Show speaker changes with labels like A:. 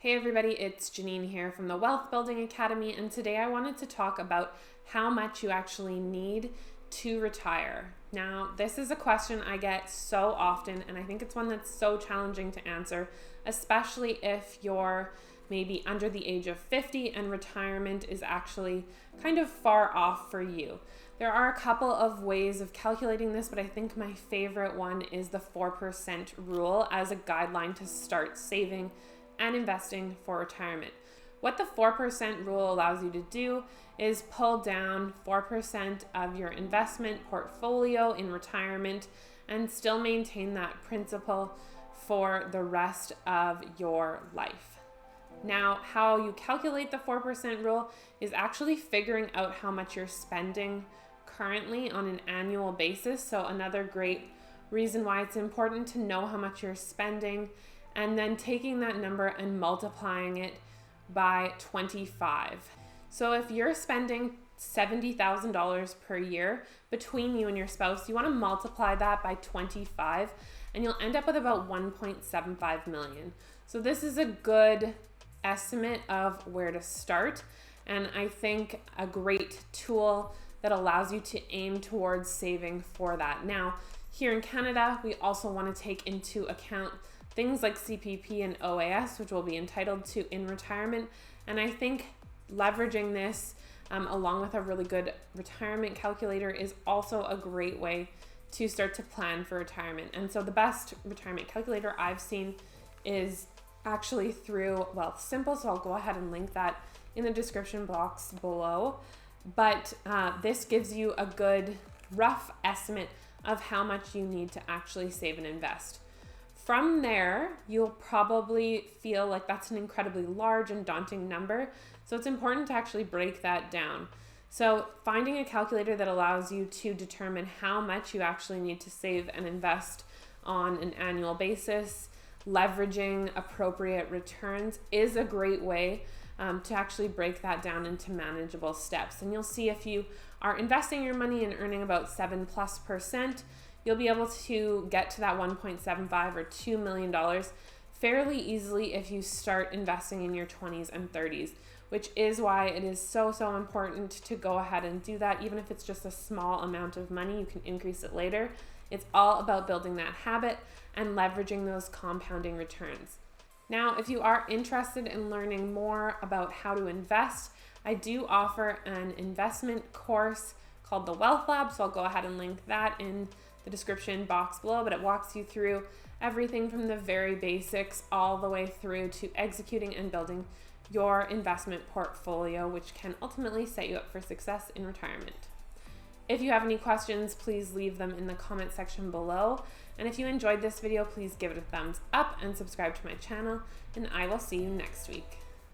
A: Hey everybody, it's Janine here from the Wealth Building Academy, and today I wanted to talk about how much you actually need to retire. Now, this is a question I get so often, and I think it's one that's so challenging to answer, especially if you're maybe under the age of 50 and retirement is actually kind of far off for you. There are a couple of ways of calculating this, but I think my favorite one is the 4% rule as a guideline to start saving and investing for retirement. What the 4% rule allows you to do is pull down 4% of your investment portfolio in retirement and still maintain that principal for the rest of your life. Now, how you calculate the 4% rule is actually figuring out how much you're spending currently on an annual basis. So another great reason why it's important to know how much you're spending and then taking that number and multiplying it by 25. So if you're spending $70,000 per year between you and your spouse, you want to multiply that by 25 and you'll end up with about 1.75 million. So this is a good estimate of where to start, and I think a great tool that allows you to aim towards saving for that. Now, here in Canada, we also want to take into account things like CPP and OAS, which we'll be entitled to in retirement. And I think leveraging this along with a really good retirement calculator is also a great way to start to plan for retirement. And so the best retirement calculator I've seen is actually through Wealthsimple. So I'll go ahead and link that in the description box below. But this gives you a good rough estimate of how much you need to actually save and invest. From there, you'll probably feel like that's an incredibly large and daunting number. So it's important to actually break that down. So finding a calculator that allows you to determine how much you actually need to save and invest on an annual basis, leveraging appropriate returns is a great way to actually break that down into manageable steps. And you'll see if you are investing your money and earning about 7+%, you'll be able to get to that 1.75 or $2 million fairly easily if you start investing in your 20s and 30s, which is why it is so important to go ahead and do that. Even if it's just a small amount of money, you can increase it later. It's all about building that habit and leveraging those compounding returns. Now, if you are interested in learning more about how to invest, I do offer an investment course called the Wealth Lab, so I'll go ahead and link that in the description box below, but it walks you through everything from the very basics all the way through to executing and building your investment portfolio, which can ultimately set you up for success in retirement. If you have any questions, please leave them in the comment section below. And if you enjoyed this video, please give it a thumbs up and subscribe to my channel, and I will see you next week.